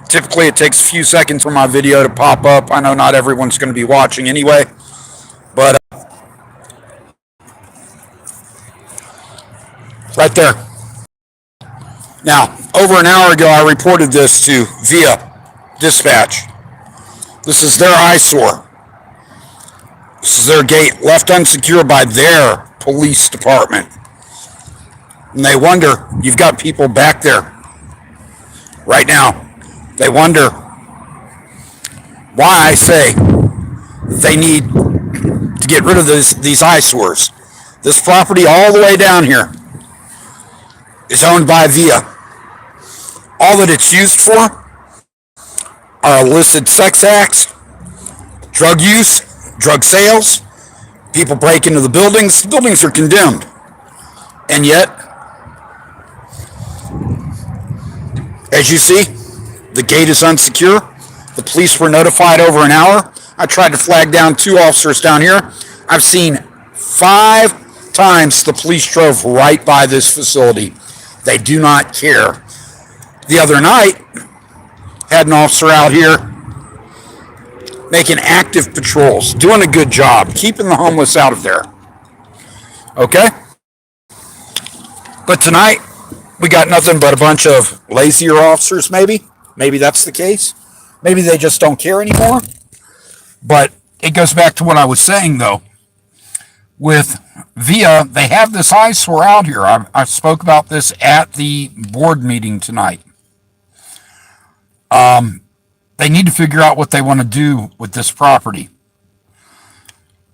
Typically, it takes a few seconds for my video to pop up. I know not everyone's going to be watching anyway, but right there. Now, over an hour ago, I reported this to VIA Dispatch. This is their eyesore. This is their gate left unsecured by their police department. And they wonder, you've got people back there right now. They wonder why I say they need to get rid of these eyesores. This property all the way down here is owned by VIA. All that it's used for are illicit sex acts, drug use, drug sales, people break into the buildings. The buildings are condemned. And yet, as you see, the gate is unsecure. The police were notified over an hour. I tried to flag down 2 officers down here. I've seen 5 times the police drove right by this facility. They do not care. The other night, had an officer out here making active patrols, doing a good job, keeping the homeless out of there. Okay? But tonight, we got nothing but a bunch of lazier officers, maybe. Maybe that's the case. Maybe they just don't care anymore. But it goes back to what I was saying, though. With VIA, they have this eyesore out here. I spoke about this at the board meeting tonight. They need to figure out what they want to do with this property.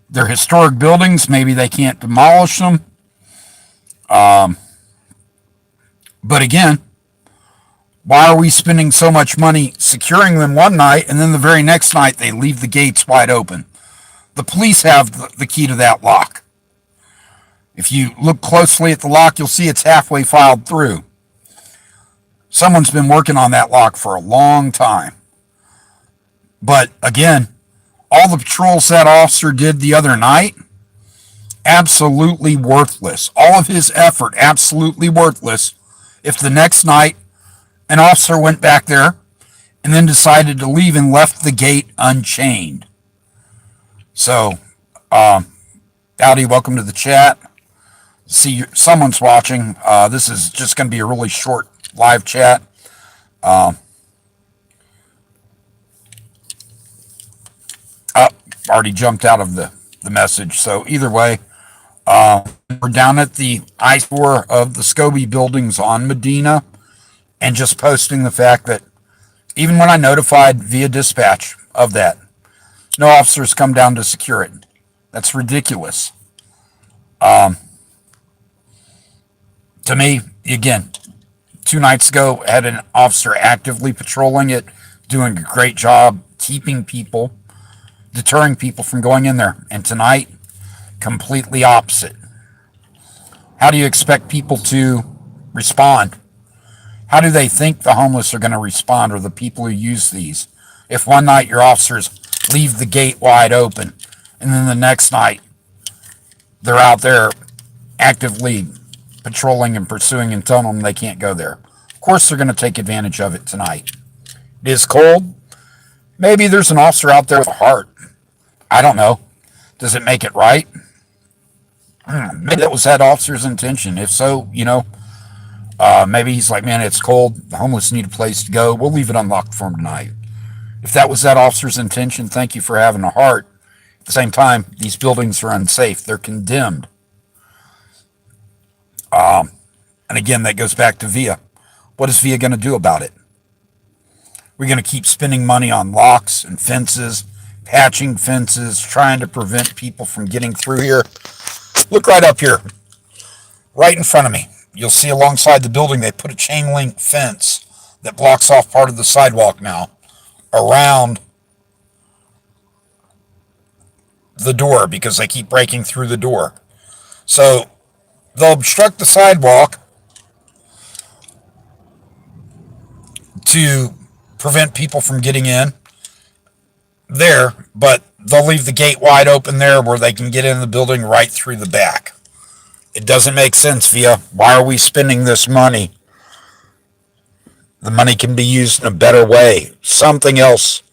They're historic buildings. Maybe they can't demolish them. But again, why are we spending so much money securing them one night and then the very next night they leave the gates wide open? The police have the key to that lock. If you look closely at the lock, you'll see it's halfway filed through. Someone's been working on that lock for a long time. But again, all the patrols that officer did the other night, absolutely worthless. All of his effort, absolutely worthless. If the next night an officer went back there and then decided to leave and left the gate unchained. So, Howdy, welcome to the chat. See, someone's watching. This is just going to be a really short live chat. Already jumped out of the message. So either way, we're down at the eyesore of the Scobie buildings on Medina, and just posting the fact that even when I notified via dispatch of that, no officers come down to secure it. That's ridiculous. To me, again, 2 nights ago, I had an officer actively patrolling it, doing a great job keeping people, deterring people from going in there. And tonight, completely opposite. How do you expect people to respond? How do they think the homeless are going to respond, or the people who use these? If one night your officers leave the gate wide open, and then the next night they're out there actively patrolling and pursuing and telling them they can't go there. Of course they're going to take advantage of it tonight. It is cold. Maybe there's an officer out there with a heart. I don't know. Does it make it right? Maybe that was that officer's intention. If so, maybe he's like, man, it's cold. The homeless need a place to go. We'll leave it unlocked for them tonight. If that was that officer's intention, thank you for having a heart. At the same time, these buildings are unsafe. They're condemned. And again, that goes back to VIA. What is VIA going to do about it? We're going to keep spending money on locks and fences, patching fences, trying to prevent people from getting through here. Look right up here, right in front of me. You'll see alongside the building, they put a chain link fence that blocks off part of the sidewalk now around the door because they keep breaking through the door. So they'll obstruct the sidewalk to prevent people from getting in there, but they'll leave the gate wide open there where they can get in the building right through the back. It doesn't make sense, VIA. Why are we spending this money The money can be used in a better way. Something else.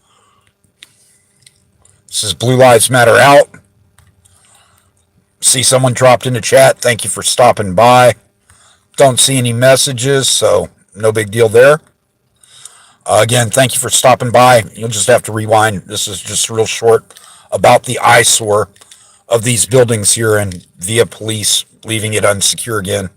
This is Blue Lives Matter out. See someone dropped in the chat. Thank you for stopping by. Don't see any messages, so no big deal there. Again, thank you for stopping by. You'll just have to rewind. This is just real short about the eyesore of these buildings here and VIA police leaving it unsecure again.